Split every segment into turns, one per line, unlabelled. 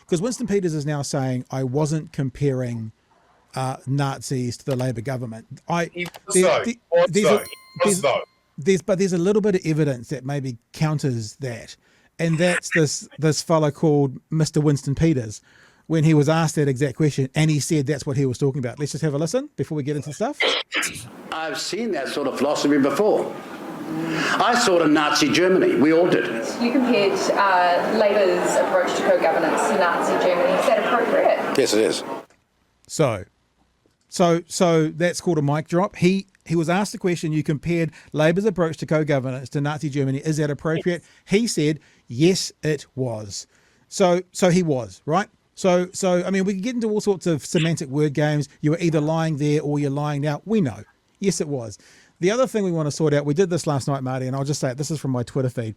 because Winston Peters is now saying I wasn't comparing Nazis to the Labor government. There's a little bit of evidence that maybe counters that, and that's this fella called Mr. Winston Peters, when he was asked that exact question, and he said that's what he was talking about. Let's just have a listen before we get into stuff.
I've seen that sort of philosophy before. I saw it in Nazi Germany. We all did.
You compared Labour's approach to co-governance to Nazi Germany. Is that appropriate?
Yes, it is.
So that's called a mic drop. He was asked the question, you compared Labour's approach to co-governance to Nazi Germany. Is that appropriate? Yes. He said, yes, it was. So he was, right? So I mean, we can get into all sorts of semantic word games. You were either lying there or you're lying now. We know. Yes, it was. The other thing we want to sort out, we did this last night, Marty, and I'll just say it, this is from my Twitter feed.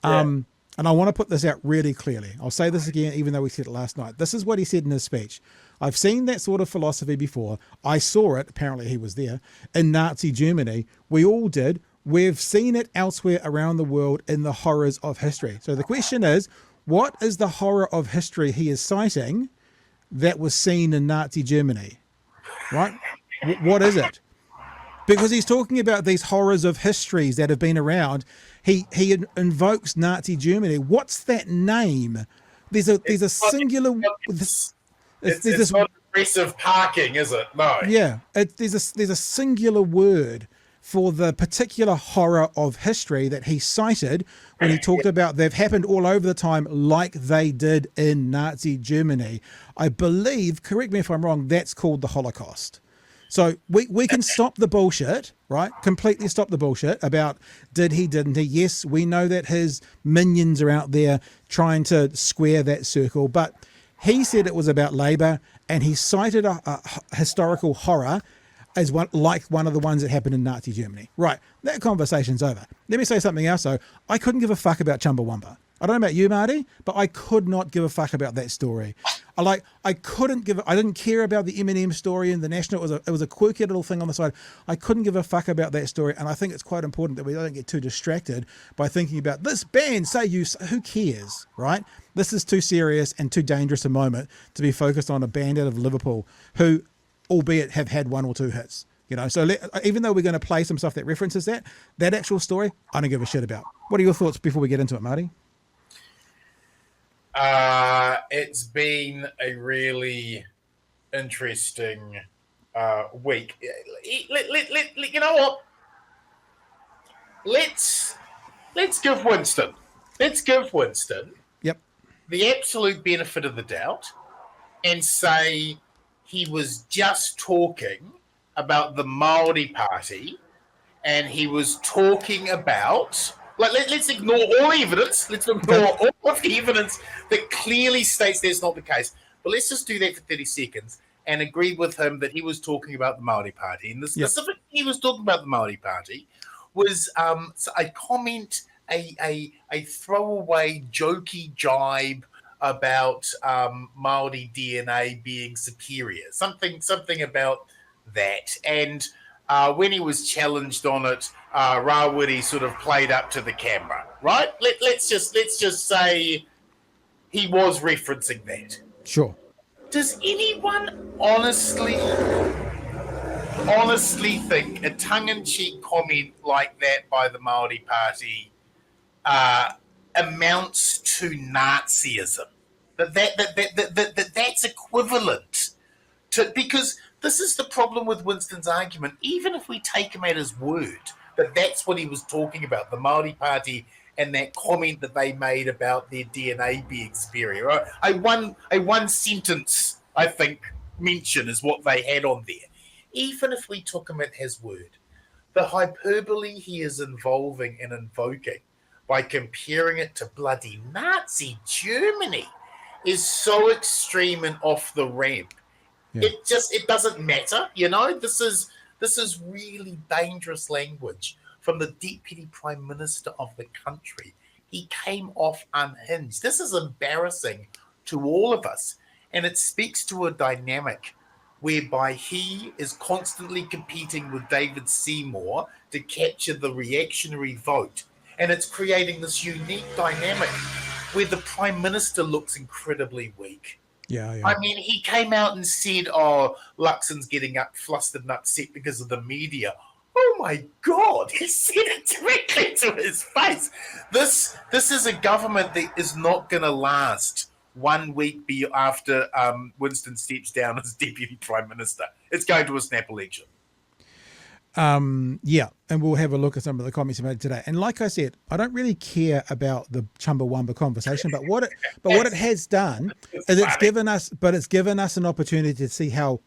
And I want to put this out really clearly. I'll say this again, even though we said it last night. This is what he said in his speech. I've seen that sort of philosophy before. I saw it, apparently he was there, in Nazi Germany. We all did. We've seen it elsewhere around the world in the horrors of history. So the question is, what is the horror of history he is citing that was seen in Nazi Germany? Right? What is it? Because he's talking about these horrors of histories that have been around. He invokes Nazi Germany. What's that name? There's a singular.
It's not aggressive parking, is it? No.
Yeah, there's a singular word for the particular horror of history that he cited when he talked about they've happened all over the time like they did in Nazi Germany. I believe, correct me if I'm wrong, that's called the Holocaust. So we can stop the bullshit, right? Completely stop the bullshit about did he, didn't he? Yes, we know that his minions are out there trying to square that circle, but he said it was about Labour, and he cited a historical horror as one of the ones that happened in Nazi Germany. Right, that conversation's over. Let me say something else though. I couldn't give a fuck about Chumbawamba. I don't know about you, Marty, but I could not give a fuck about that story. I didn't care about the Eminem story in the National. It was a quirky little thing on the side. I couldn't give a fuck about that story, and I think it's quite important that we don't get too distracted by thinking about this band. Who cares, right? This is too serious and too dangerous a moment to be focused on a band out of Liverpool who, albeit, have had one or two hits. You know, so even though we're going to play some stuff that references that actual story, I don't give a shit about. What are your thoughts before we get into it, Marty?
It's been a really interesting week. You know what? Let's give Winston.
Yep.
The absolute benefit of the doubt, and say he was just talking about the Māori Party, and he was talking about. Let's ignore all evidence. Let's ignore all of the evidence that clearly states that's not the case. But let's just do that for 30 seconds and agree with him that he was talking about the Māori Party. And the specific he was talking about the Māori Party was a comment, a throwaway, jokey jibe about Māori DNA being superior. Something about that. And when he was challenged on it, Rawiri sort of played up to the camera, right? Let's just say he was referencing that.
Sure.
Does anyone honestly think a tongue-in-cheek comment like that by the Māori Party amounts to Nazism? That's equivalent to, because this is the problem with Winston's argument. Even if we take him at his word that that's what he was talking about, the Māori Party and that comment that they made about their DNA being superior, a one sentence, I think, mention is what they had on there. Even if we took him at his word, the hyperbole he is involving and invoking by comparing it to bloody Nazi Germany is so extreme and off the ramp. Yeah. It doesn't matter, you know. This is really dangerous language from the Deputy Prime Minister of the country. He came off unhinged. This is embarrassing to all of us, and it speaks to a dynamic whereby he is constantly competing with David Seymour to capture the reactionary vote, and it's creating this unique dynamic where the Prime Minister looks incredibly weak.
Yeah.
I mean, he came out and said, "Oh, Luxon's getting flustered and upset because of the media." Oh my God! He said it directly to his face. This is a government that is not going to last 1 week after Winston steps down as deputy prime minister. It's going to a snap election.
Yeah, and we'll have a look at some of the comments made today. And like I said, I don't really care about the Chumbawamba conversation, but what it has done is it's given us an opportunity to see how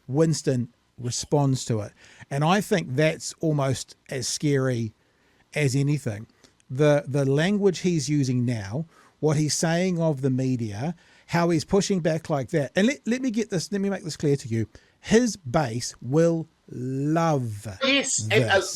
Winston responds to it. And I think that's almost as scary as anything. The language he's using now, what he's saying of the media, how he's pushing back like that. And let me make this clear to you. His base will love
yes,
this.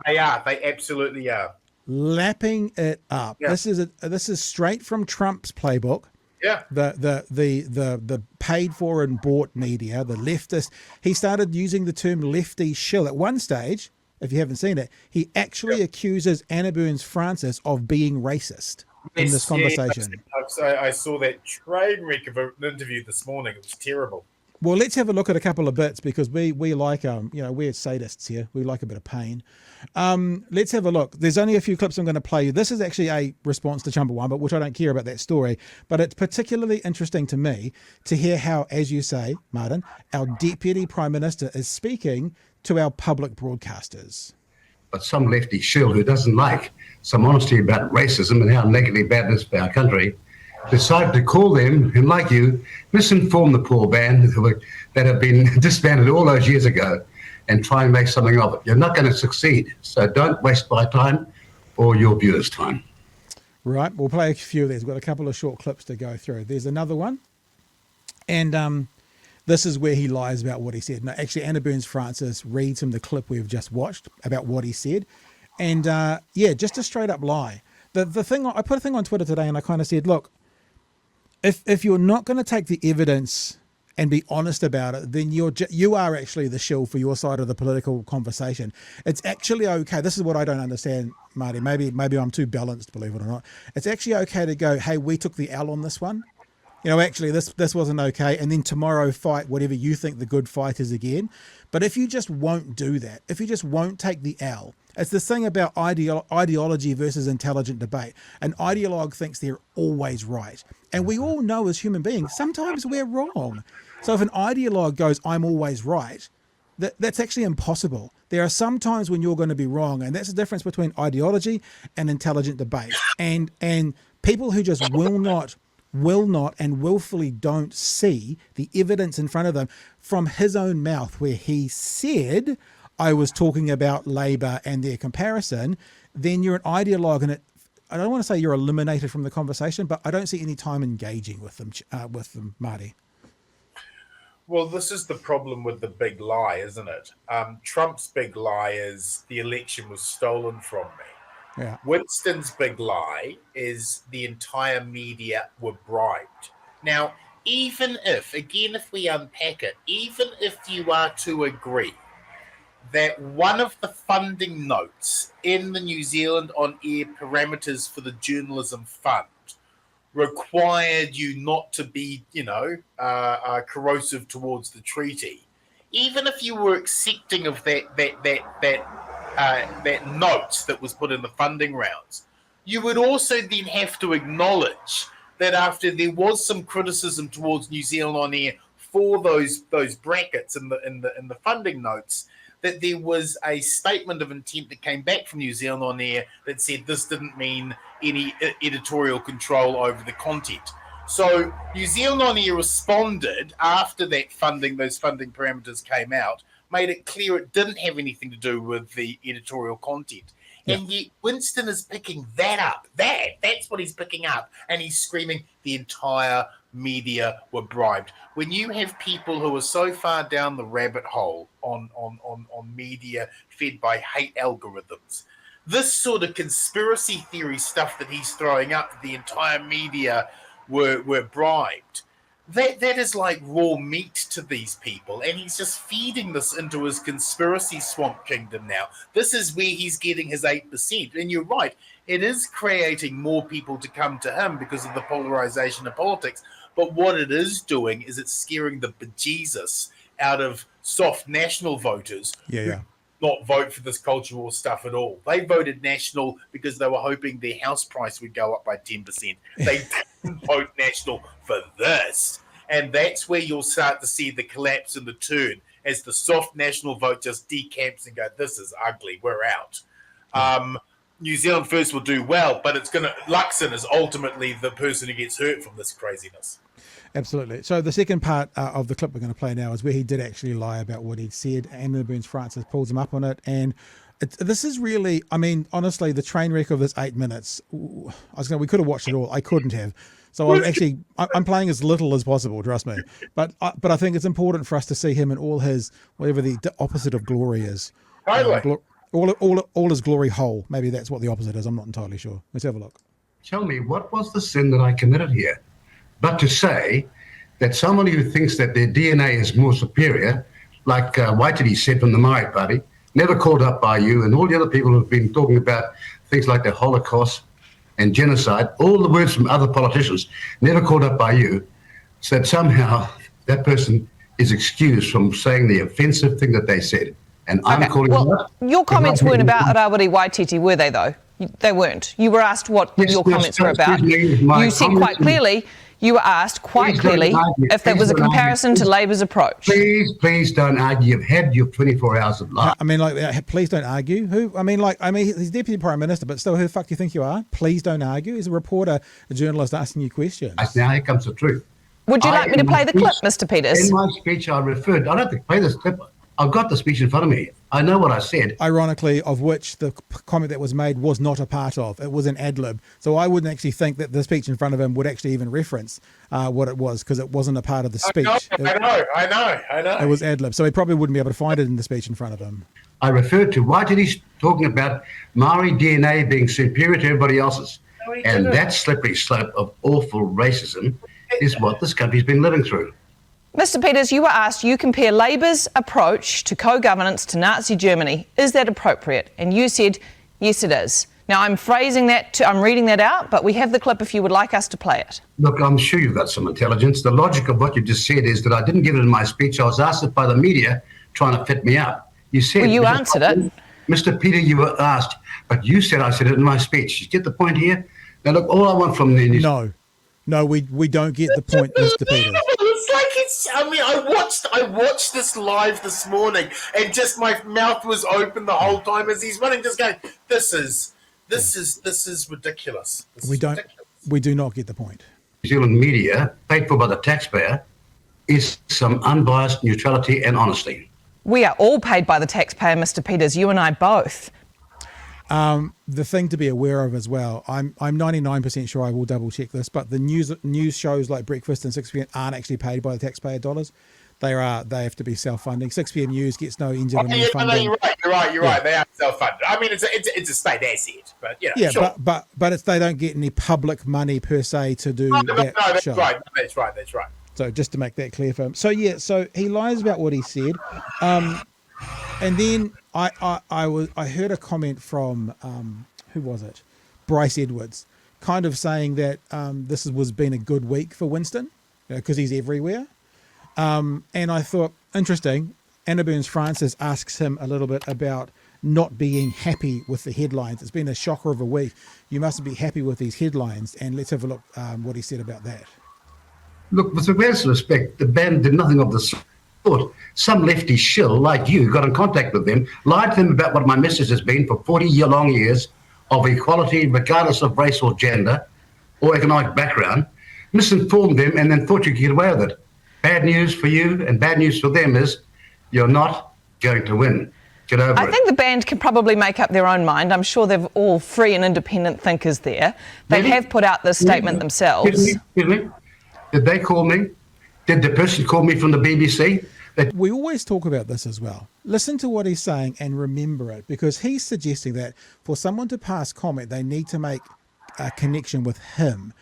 They are. They absolutely are.
Lapping it up.
Yeah.
This is straight from Trump's playbook.
Yeah.
The paid for and bought media, the leftist. He started using the term lefty shill. At one stage, if you haven't seen it, he actually accuses Anna Burns Francis of being racist in this conversation.
I saw that train wreck of an interview this morning. It was terrible.
Well, let's have a look at a couple of bits because we like we're sadists here. We like a bit of pain. Let's have a look. There's only a few clips I'm going to play you. This is actually a response to Chumbawamba, which I don't care about that story, but it's particularly interesting to me to hear how, as you say, Martin, our deputy prime minister is speaking to our public broadcasters.
But some lefty shill who doesn't like some honesty about racism and how negatively bad it is for our country decided to call them, and like you, misinform the poor band that have been disbanded all those years ago and try and make something of it. You're not going to succeed, so don't waste my time or your viewers' time.
Right, we'll play a few of these. We've got a couple of short clips to go through. There's another one, and this is where he lies about what he said. No, actually, Anna Burns Francis reads him the clip we've just watched about what he said, and just a straight up lie. The thing, I put a thing on Twitter today, and I kind of said, look, if you're not going to take the evidence and be honest about it, then you are actually the shill for your side of the political conversation. It's actually okay. This is what I don't understand, Marty. Maybe I'm too balanced, believe it or not. It's actually okay to go, hey, we took the L on this one. Actually, this wasn't okay. And then tomorrow fight whatever you think the good fight is again. But if you just won't do that, if you just won't take the L, it's this thing about ideology versus intelligent debate. An ideologue thinks they're always right. And we all know as human beings, sometimes we're wrong. So if an ideologue goes, I'm always right, that's actually impossible. There are some times when you're going to be wrong. And that's the difference between ideology and intelligent debate. And people who just will not and willfully don't see the evidence in front of them from his own mouth where he said, I was talking about Labour and their comparison, then you're an ideologue, and I don't want to say you're eliminated from the conversation, but I don't see any time engaging with them, Marty.
Well, this is the problem with the big lie, isn't it? Trump's big lie is the election was stolen from me.
Yeah.
Winston's big lie is the entire media were bribed. Now, even if we unpack it, even if you are to agree that one of the funding notes in the New Zealand On Air parameters for the journalism fund required you not to be, corrosive towards the treaty, even if you were accepting of that note that was put in the funding rounds, you would also then have to acknowledge that after there was some criticism towards New Zealand On Air for those brackets in the funding notes, that there was a statement of intent that came back from New Zealand On Air that said this didn't mean any editorial control over the content. So New Zealand On Air responded after those funding parameters came out, made it clear it didn't have anything to do with the editorial content. Yeah. And yet Winston is picking that up. That's what he's picking up. And he's screaming the entire media were bribed. When you have people who are so far down the rabbit hole on media fed by hate algorithms, this sort of conspiracy theory stuff that he's throwing up, the entire media were bribed, that is like raw meat to these people, and he's just feeding this into his conspiracy swamp kingdom now. This is where he's getting his 8%. And you're right, it is creating more people to come to him because of the polarization of politics. But what it is doing is it's scaring the bejesus out of soft national voters who not vote for this culture war stuff at all. They voted national because they were hoping their house price would go up by 10%. They didn't vote national for this. And that's where you'll start to see the collapse and the turn as the soft national vote just decamps and go, this is ugly, we're out. New Zealand First will do well, but Luxon is ultimately the person who gets hurt from this craziness.
Absolutely. So the second part of the clip we're going to play now is where he did actually lie about what he'd said. Anna Burns-Francis pulls him up on it. And this is really, I mean, honestly, the train wreck of this 8 minutes, we could have watched it all. I couldn't have. So I'm playing as little as possible, trust me. But I think it's important for us to see him in all his, whatever the opposite of glory is.
Totally.
All his glory whole. Maybe that's what the opposite is. I'm not entirely sure. Let's have a look.
Tell me, what was the sin that I committed here? But to say that somebody who thinks that their DNA is more superior, like Waititi said from the Maori Party, never called up by you and all the other people who've been talking about things like the Holocaust and genocide, all the words from other politicians, never called up by you, so that somehow that person is excused from saying the offensive thing that they said. And I'm calling them up.
Your comments weren't about Rawiri Waititi, were they, though? They weren't. You were asked what your comments were about. You said quite clearly, if there was a comparison to Labor's approach.
Please don't argue. You've had your 24 hours of life.
I mean, please don't argue. Who? I mean, he's Deputy Prime Minister, but still, who the fuck do you think you are? Please don't argue. He's a reporter, a journalist asking you questions.
Now here comes the truth.
Would you like me to play the clip, Mr. Peters?
In my speech, I don't have to play this clip. I've got the speech in front of me. I know what I said.
Ironically, of which the comment that was made was not a part of. It was an ad-lib. So I wouldn't actually think that the speech in front of him would actually even reference what it was, because it wasn't a part of the speech.
I know.
It was ad-lib. So he probably wouldn't be able to find it in the speech in front of him.
I referred to Waititi talking about Maori DNA being superior to everybody else's. And that slippery slope of awful racism is what this country's been living through.
Mr. Peters, you were asked, you compare Labor's approach to co-governance to Nazi Germany. Is that appropriate? And you said, yes, it is. Now, I'm reading that out, but we have the clip if you would like us to play it.
Look, I'm sure you've got some intelligence. The logic of what you just said is that I didn't give it in my speech. I was asked it by the media trying to fit me up. You said...
Well, you answered it.
Mr. Peter, you were asked, but you said I said it in my speech. You get the point here? Now, look, all I want from the...
No, we don't get the point, Mr. Peters.
I watched this live this morning, and just my mouth was open the whole time as he's running, just going, this is ridiculous.
We do not get the point.
New Zealand media, paid for by the taxpayer, is some unbiased neutrality and honesty.
We are all paid by the taxpayer, Mr. Peters, you and I both.
The thing to be aware of as well, I'm 99% sure, I will double check this, but the news shows like Breakfast and 6pm aren't actually paid by the taxpayer dollars. They have to be self-funding. 6pm News gets no NZME funding.
You're right. They are self-funded. I mean, it's a state asset, but sure.
but they don't get any public money per se to do that show.
That's right.
So just to make that clear for him. So he lies about what he said. And then I heard a comment from who was it? Bryce Edwards, kind of saying that this was been a good week for Winston, because he's everywhere. And I thought, interesting. Anna Burns-Francis asks him a little bit about not being happy with the headlines. It's been a shocker of a week. You mustn't be happy with these headlines. And let's have a look what he said about that.
Look, with the greatest respect, the band did nothing of the sort. Some lefty shill like you got in contact with them, lied to them about what my message has been for 40-long years of equality, regardless of race or gender or economic background, misinformed them, and then thought you could get away with it. Bad news for you and bad news for them is you're not going to win. Get over it.
I think the band can probably make up their own mind. I'm sure they're all free and independent thinkers there. They have put out this statement themselves.
Excuse me? Did they call me? Did the person call me from the BBC?
We always talk about this as well. Listen to what he's saying and remember it, because he's suggesting that for someone to pass comment, they need to make a connection with him.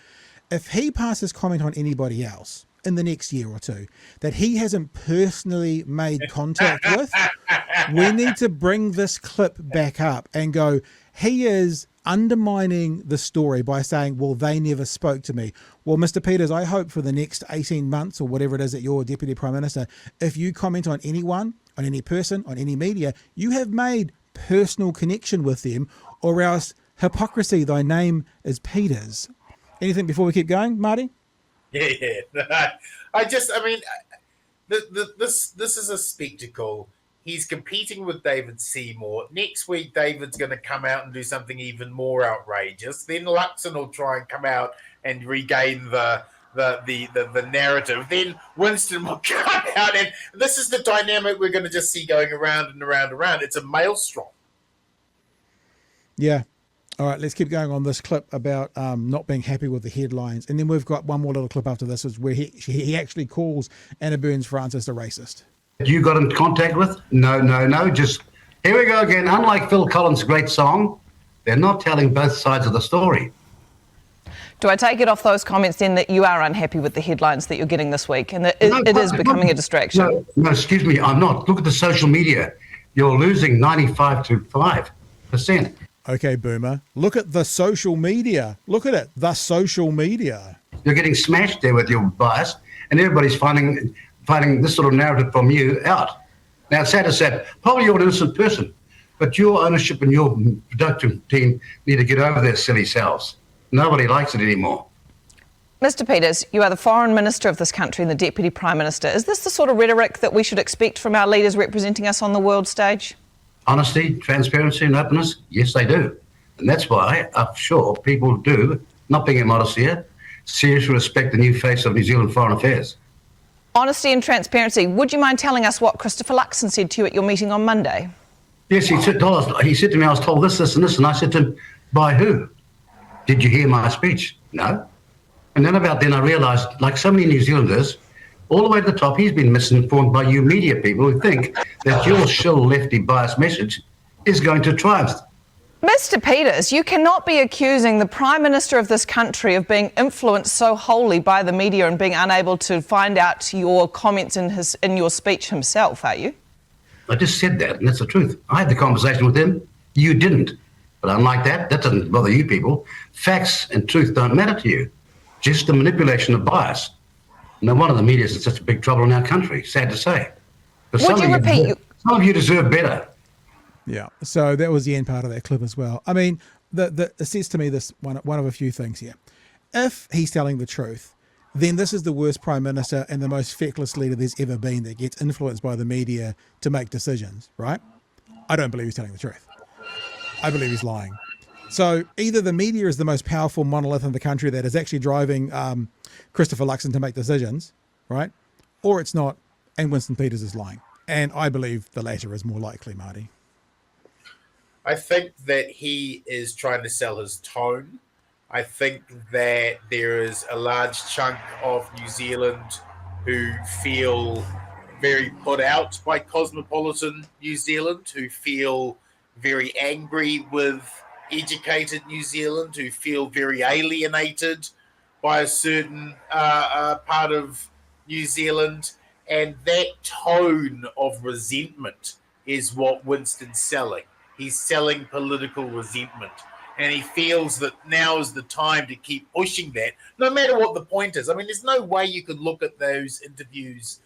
If he passes comment on anybody else, in the next year or two that he hasn't personally made contact with, we need to bring this clip back up and go, he is undermining the story by saying, well, they never spoke to me. Well, Mr. Peters, I hope for the next 18 months or whatever it is that you're Deputy Prime Minister, if you comment on anyone, on any person, on any media, you have made personal connection with them, or else hypocrisy, thy name is Peters. Anything before we keep going, Marty?
Yeah. This is a spectacle. He's competing with David Seymour. Next week, David's going to come out and do something even more outrageous. Then Luxon will try and come out and regain the narrative. Then Winston will come out, and this is the dynamic we're going to just see going around and around and around. It's a maelstrom.
Yeah. All right, let's keep going on this clip about not being happy with the headlines. And then we've got one more little clip after this, is where he actually calls Anna Burns-Francis a racist.
You got in contact with? No. Just, here we go again. Unlike Phil Collins' great song, they're not telling both sides of the story.
Do I take it off those comments then that you are unhappy with the headlines that you're getting this week and that it is becoming a distraction?
No, excuse me, I'm not. Look at the social media. You're losing 95 to 5%.
Okay, Boomer, look at the social media. Look at it, the social media.
You're getting smashed there with your bias, and everybody's finding this sort of narrative from you out. Now, it's sad to say, probably you're an innocent person, but your ownership and your production team need to get over their silly selves. Nobody likes it anymore.
Mr. Peters, you are the Foreign Minister of this country and the Deputy Prime Minister. Is this the sort of rhetoric that we should expect from our leaders representing us on the world stage?
Honesty, transparency and openness, yes, they do. And that's why I'm sure people do, not being immodest here, seriously respect the new face of New Zealand foreign affairs.
Honesty and transparency. Would you mind telling us what Christopher Luxon said to you at your meeting on Monday?
Yes, he said to me, I was told this, and this, and I said to him, by who? Did you hear my speech? No. And then about then I realised, like so many New Zealanders, all the way to the top, he's been misinformed by you media people who think that your shill lefty biased message is going to triumph.
Mr. Peters, you cannot be accusing the Prime Minister of this country of being influenced so wholly by the media and being unable to find out your comments in your speech himself, are you?
I just said that, and that's the truth. I had the conversation with him. You didn't. But unlike that doesn't bother you people. Facts and truth don't matter to you. Just the manipulation of bias. No wonder the media is in such a big trouble in our country, sad to say. But
Would you repeat?
Some of you deserve better.
Yeah, so that was the end part of that clip as well. I mean, it says to me this one of a few things here. If he's telling the truth, then this is the worst Prime Minister and the most feckless leader there's ever been that gets influenced by the media to make decisions, right? I don't believe he's telling the truth. I believe he's lying. So either the media is the most powerful monolith in the country that is actually driving Christopher Luxon to make decisions, right? Or it's not, and Winston Peters is lying. And I believe the latter is more likely, Marty.
I think that he is trying to sell his tone. I think that there is a large chunk of New Zealand who feel very put out by cosmopolitan New Zealand, who feel very angry with educated New Zealand, who feel very alienated by a certain part of New Zealand. And that tone of resentment is what Winston's selling. He's selling political resentment. And he feels that now is the time to keep pushing that, no matter what the point is. I mean, there's no way you could look at those interviews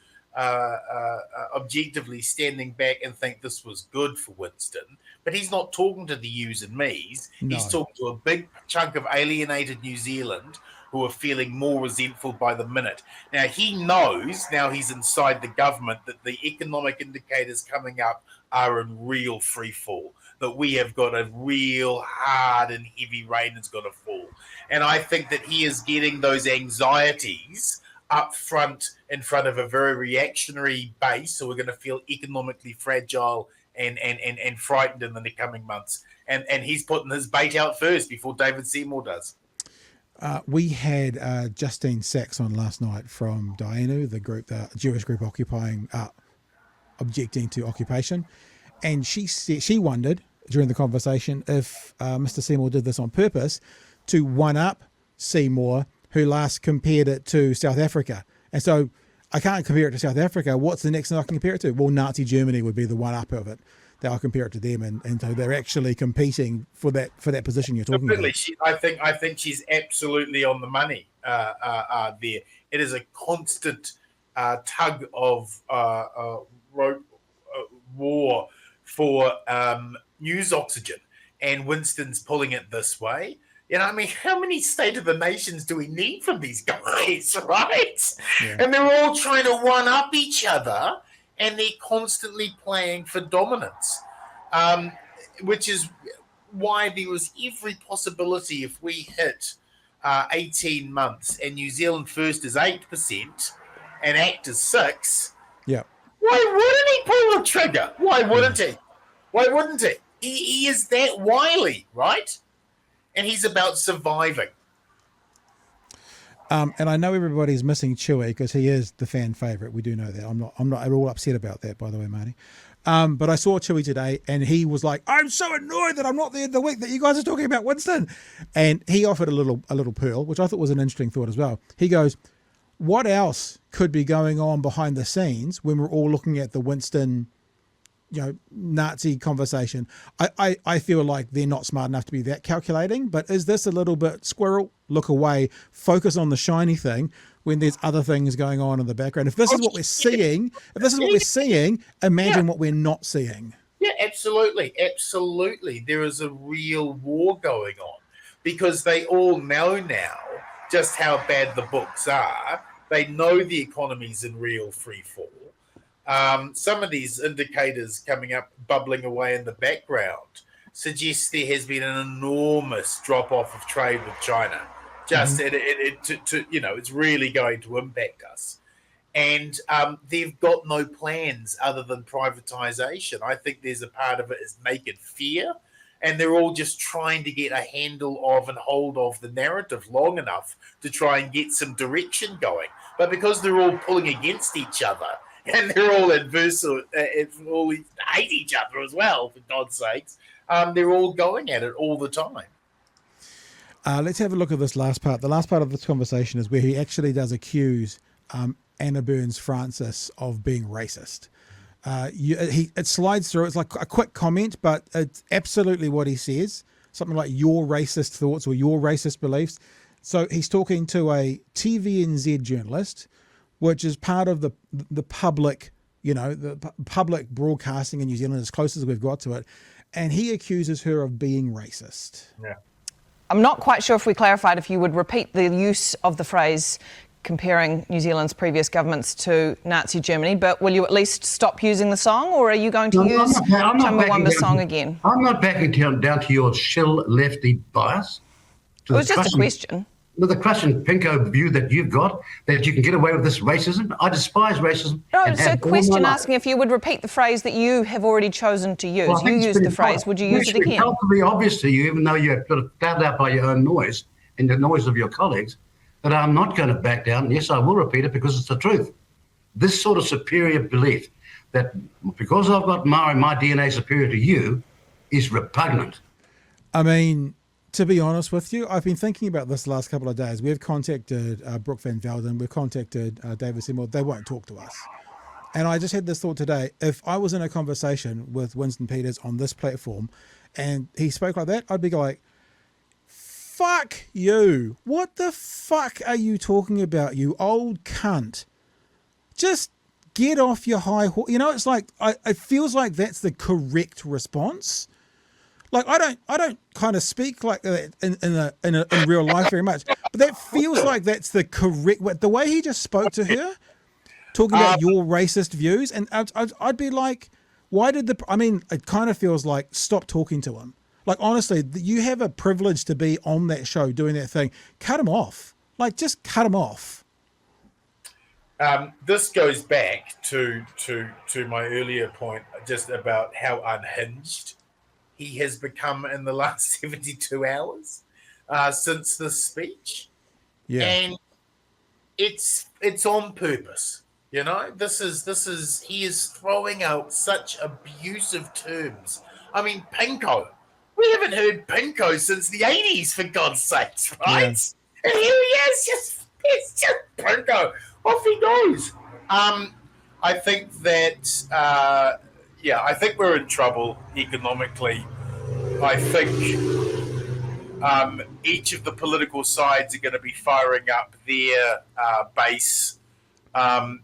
objectively standing back and think this was good for Winston. But he's not talking to the yous and me's. No. He's talking to a big chunk of alienated New Zealand who are feeling more resentful by the minute. Now, he knows, now he's inside the government, that the economic indicators coming up are in real free fall, that we have got a real hard and heavy rain is going to fall. And I think that he is getting those anxieties up front in front of a very reactionary base, so we're going to feel economically fragile and frightened in the coming months. And he's putting his bait out first before David Seymour does.
We had Justine Sachs on last night from Dainu, the group, the Jewish group objecting to occupation. And she wondered during the conversation if Mr. Seymour did this on purpose to one-up Seymour, who last compared it to South Africa And so I can't compare it to South Africa. What's the next thing I can compare it to? Well, Nazi Germany would be the one up of it. That I'll compare it to them, and so they're actually competing for that position you're talking about.
I think she's absolutely on the money there. It is a constant tug of war for news oxygen, and Winston's pulling it this way. You know, I mean, how many State of the Nations do we need from these guys, right? Yeah. And they're all trying to one-up each other, and they're constantly playing for dominance, which is why there was every possibility if we hit 18 months and New Zealand first is 8% and ACT is 6%.
Yeah.
Why wouldn't he pull the trigger? Why wouldn't he? Why wouldn't he? He is that wily, right? And he's about surviving.
And I know everybody's missing Chewy because he is the fan favourite. We do know that. I'm not at all upset about that, by the way, Marty. But I saw Chewy today, and he was like, "I'm so annoyed that I'm not there the week that you guys are talking about Winston." And he offered a little pearl, which I thought was an interesting thought as well. He goes, "What else could be going on behind the scenes when we're all looking at the Winston, Nazi conversation? I feel like they're not smart enough to be that calculating, but is this a little bit squirrel, look away, focus on the shiny thing when there's other things going on in the background? If this is what we're seeing, imagine what we're not seeing."
Yeah, absolutely. Absolutely. There is a real war going on because they all know now just how bad the books are. They know the economy's in real free fall. Some of these indicators coming up, bubbling away in the background, suggest there has been an enormous drop-off of trade with China. It's really going to impact us. And they've got no plans other than privatization. I think there's a part of it is naked fear, and they're all just trying to get a handle of and hold of the narrative long enough to try and get some direction going. But because they're all pulling against each other, and they're all adverse, all hate each other as well, for God's sakes, they're all going at it all the time.
Let's have a look at this last part. The last part of this conversation is where he actually does accuse Anna Burns Francis of being racist. It slides through. It's like a quick comment, but it's absolutely what he says. Something like your racist thoughts or your racist beliefs. So he's talking to a TVNZ journalist, which is part of the public, the public broadcasting in New Zealand, as close as we've got to it. And he accuses her of being racist.
Yeah.
I'm not quite sure if we clarified if you would repeat the use of the phrase comparing New Zealand's previous governments to Nazi Germany, but will you at least stop using the song, or are you going to use Chumbawamba song again?
I'm not backing down to your shill lefty bias.
It was just a question.
The crush and pinko view that you've got, that you can get away with this racism. I despise racism.
No, it's a question asking if you would repeat the phrase that you have already chosen to use. Well, you used the phrase, would you use it again?
It's pretty obvious to you, even though you have got it found out by your own noise and the noise of your colleagues, that I'm not going to back down. Yes, I will repeat it because it's the truth. This sort of superior belief that because I've got my DNA superior to you is repugnant.
I mean, to be honest with you, I've been thinking about this the last couple of days. We've contacted Brooke Van Velden. We've contacted David Seymour. They won't talk to us. And I just had this thought today. If I was in a conversation with Winston Peters on this platform and he spoke like that, I'd be like, fuck you. What the fuck are you talking about, you old cunt? Just get off your high horse. It's like, it feels like that's the correct response. Like I don't kind of speak like that in real life very much, but that feels like that's the correct way. The way he just spoke to her, talking about your racist views, and I'd be like, it kind of feels like stop talking to him. Like honestly, you have a privilege to be on that show doing that thing. Cut him off. Like just cut him off.
This goes back to my earlier point just about how unhinged he has become in the last 72 hours since this speech. Yeah. And it's on purpose. This is he is throwing out such abusive terms. I mean, pinko. We haven't heard pinko since the 80s, for God's sakes, right? Yeah. And here he is, it's just pinko. off he goes. I think that, I think we're in trouble economically. I think each of the political sides are going to be firing up their base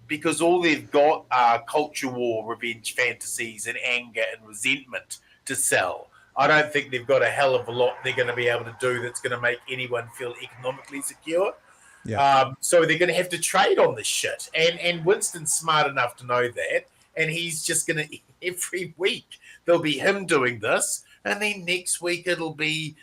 because all they've got are culture war, revenge fantasies, and anger and resentment to sell. I don't think they've got a hell of a lot they're going to be able to do that's going to make anyone feel economically secure.
Yeah.
So they're going to have to trade on this shit. And Winston's smart enough to know that. And he's just going to, every week, there'll be him doing this. And then next week it'll be,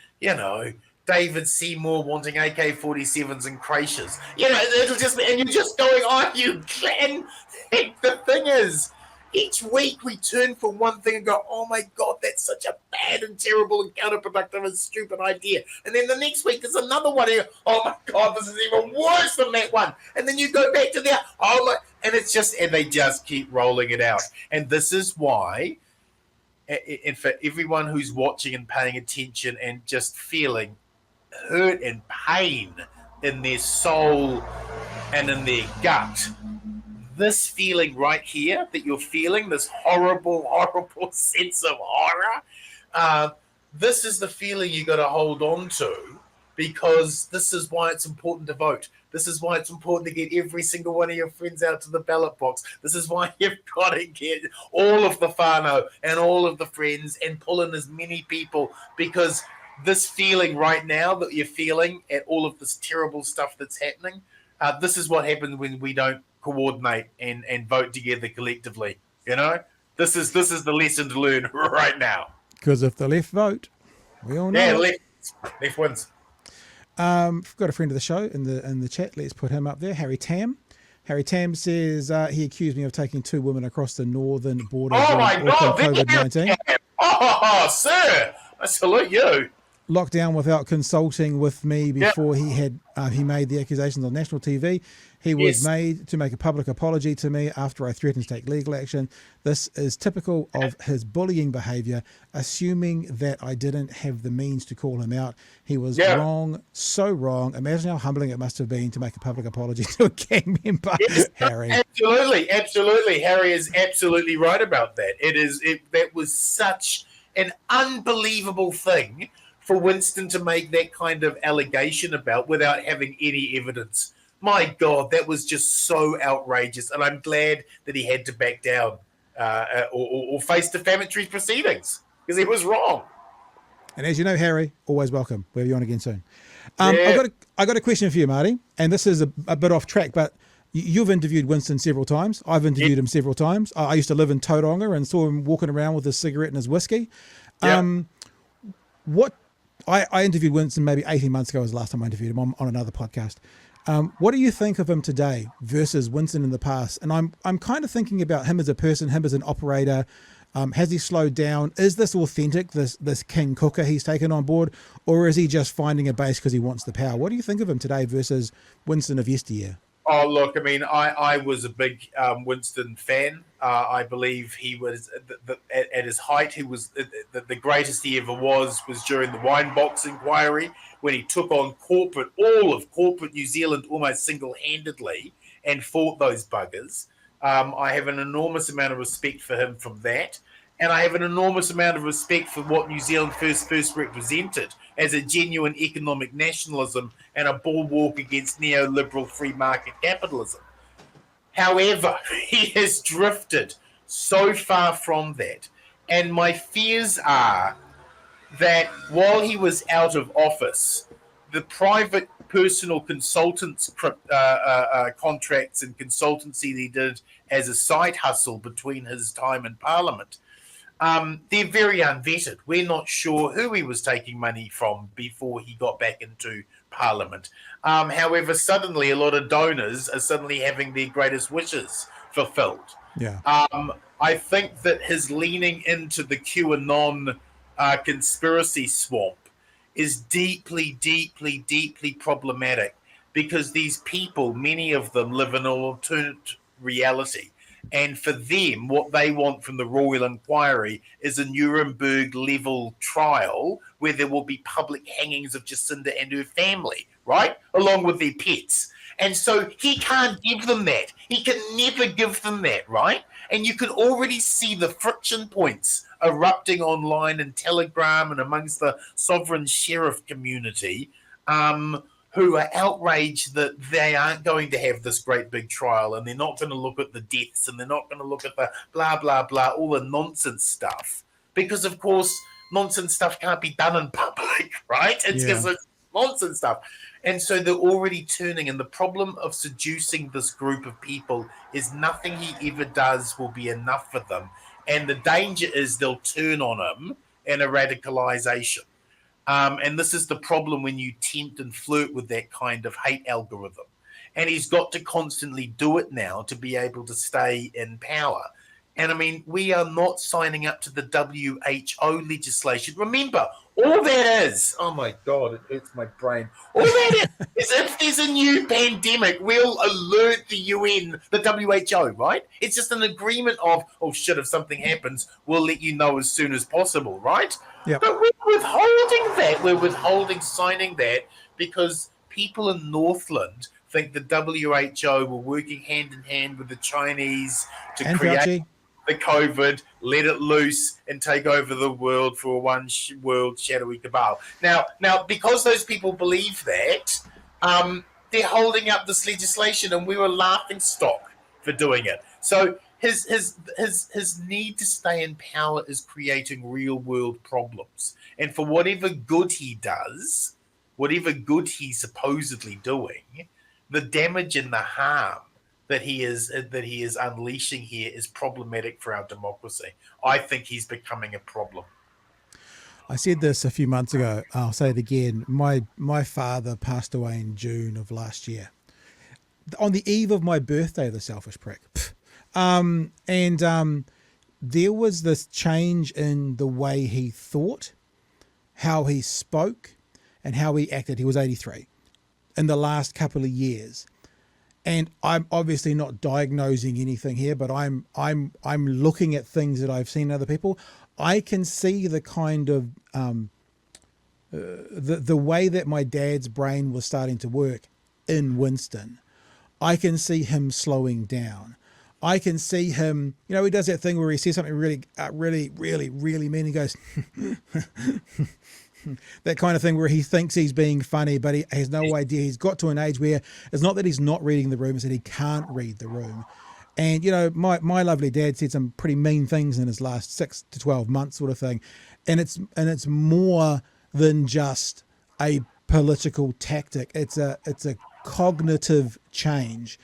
David Seymour wanting AK-47s and creches. It'll just be, and you're just going, oh, you can. The thing is, each week we turn from one thing and go, oh my God, that's such a bad and terrible and counterproductive and stupid idea. And then the next week there's another one. And oh my God, this is even worse than that one. And then you go back to the, and it's just, and they just keep rolling it out. And this is why, and for everyone who's watching and paying attention and just feeling hurt and pain in their soul and in their gut, this feeling right here that you're feeling, this horrible, horrible sense of horror, this is the feeling you got to hold on to, because this is why it's important to vote. This is why it's important to get every single one of your friends out to the ballot box. This is why you've got to get all of the whānau and all of the friends and pull in as many people, because this feeling right now that you're feeling at all of this terrible stuff that's happening, this is what happens when we don't coordinate and vote together collectively. This is the lesson to learn right now.
Because if the left vote, we all know.
Yeah, left wins.
We've got a friend of the show in the chat. Let's put him up there. Harry Tam. Harry Tam says he accused me of taking 2 women across the northern border during COVID-19.
Oh, sir, I salute you.
Lockdown without consulting with me before he made the accusations on national TV. He was made to make a public apology to me after I threatened to take legal action. This is typical of his bullying behaviour, assuming that I didn't have the means to call him out. He was wrong, so wrong. Imagine how humbling it must have been to make a public apology to a gang member, Harry.
Absolutely. Harry is absolutely right about that. That was such an unbelievable thing for Winston to make that kind of allegation about without having any evidence. My God, that was just so outrageous, and I'm glad that he had to back down or face defamatory proceedings, because he was wrong.
And as you know, Harry, always welcome. We'll have you on again soon. I got a question for you, Marty, and this is a bit off track, but you've interviewed Winston several times. I've interviewed him several times. I used to live in Tauranga and saw him walking around with his cigarette and his whiskey. I interviewed Winston maybe 18 months ago was the last time I interviewed him on another podcast. What do you think of him today versus Winston in the past? And I'm kind of thinking about him as a person, him as an operator. Has he slowed down? Is this authentic, this King Cooker he's taken on board? Or is he just finding a base because he wants the power? What do you think of him today versus Winston of yesteryear?
Oh, look, I mean, I was a big Winston fan. I believe he was, at his height, he was the greatest he ever was during the wine box inquiry, when he took on all of corporate New Zealand almost single-handedly and fought those buggers. I have an enormous amount of respect for him from that. And I have an enormous amount of respect for what New Zealand first represented as a genuine economic nationalism and a bulwark against neoliberal free market capitalism. However, he has drifted so far from that. And my fears are that while he was out of office, the private personal consultants contracts and consultancy that he did as a side hustle between his time in Parliament, they're very unvetted. We're not sure who he was taking money from before he got back into Parliament. However, suddenly a lot of donors are suddenly having their greatest wishes fulfilled.
Yeah.
I think that his leaning into the Q Anon conspiracy swamp is deeply, deeply, deeply problematic, because these people, many of them, live in an alternate reality. And for them, what they want from the Royal Inquiry is a Nuremberg-level trial where there will be public hangings of Jacinda and her family, right? Along with their pets. And so he can't give them that. He can never give them that, right? And you can already see the friction points erupting online and Telegram and amongst the sovereign sheriff community, who are outraged that they aren't going to have this great big trial, and they're not going to look at the deaths, and they're not going to look at the blah, blah, blah, all the nonsense stuff. Because, of course, nonsense stuff can't be done in public, right? It's because it's nonsense stuff. And so they're already turning, and the problem of seducing this group of people is nothing he ever does will be enough for them. And the danger is they'll turn on him in a radicalization. And this is the problem when you tempt and flirt with that kind of hate algorithm. And he's got to constantly do it now to be able to stay in power. And I mean, we are not signing up to the WHO legislation. Remember, all that is, oh my God, it hurts my brain. All that is if there's a new pandemic, we'll alert the UN, the WHO, right? It's just an agreement of, oh shit, if something happens, we'll let you know as soon as possible, right?
Yep.
But we're withholding that. We're withholding signing that because people in Northland think the WHO were working hand in hand with the Chinese to
And
create
Fauci.
the COVID, let it loose, and take over the world for one world shadowy cabal. Now, because those people believe that, they're holding up this legislation, and we were laughing stock for doing it. So his need to stay in power is creating real world problems, and for whatever good he does, whatever good he's supposedly doing, the damage and the harm that he is unleashing here is problematic for our democracy. I think he's becoming a problem.
I said this a few months ago. I'll say it again. My father passed away in June of last year, on the eve of my birthday. The selfish prick. There was this change in the way he thought, how he spoke, and how he acted. He was 83 in the last couple of years. And I'm obviously not diagnosing anything here, but I'm looking at things that I've seen in other people. I can see the kind of the way that my dad's brain was starting to work in Winston. I can see him slowing down. I can see him, he does that thing where he says something really mean. He goes, that kind of thing where he thinks he's being funny, but he has no idea. He's got to an age where it's not that he's not reading the room, it's that he can't read the room. And, my lovely dad said some pretty mean things in his last 6 to 12 months sort of thing. And it's more than just a political tactic. It's a cognitive change.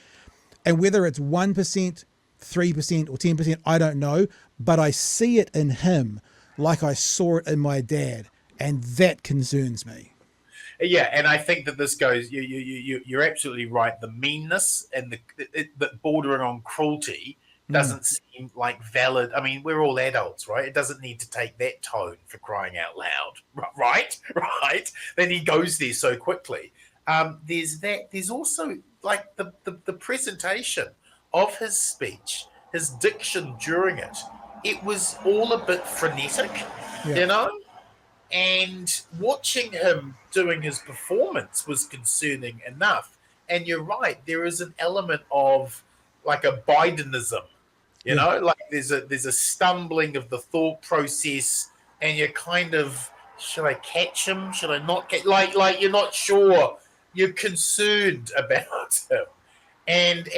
And whether it's 1%, 3% or 10%, I don't know, but I see it in him like I saw it in my dad. And that concerns me.
Yeah, and I think that this goes. You're absolutely right. The meanness and the bordering on cruelty doesn't seem like valid. I mean, we're all adults, right? It doesn't need to take that tone for crying out loud, right? Then he goes there so quickly. There's that. There's also like the presentation of his speech, his diction during it. It was all a bit frenetic, And watching him doing his performance was concerning enough. And you're right, there is an element of like a Bidenism, like there's a stumbling of the thought process, and you're kind of, should I catch him? Should I not catch? Like you're not sure. You're concerned about him, and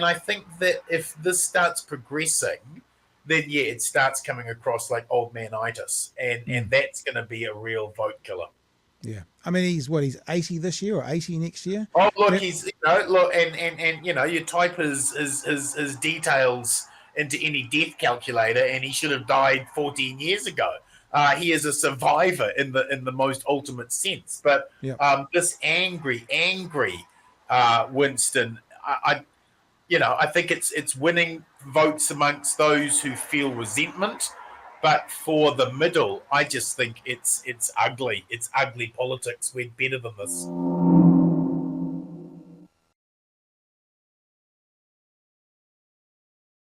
I think that if this starts progressing, then it starts coming across like old man-itis, and that's going to be a real vote killer.
Yeah, I mean he's 80 this year or 80 next year.
Oh look, he's and you type his details into any death calculator, and he should have died 14 years ago. He is a survivor in the most ultimate sense, but this angry Winston, I think it's winning votes amongst those who feel resentment, but for the middle, I just think it's ugly. It's ugly politics. We're better than this.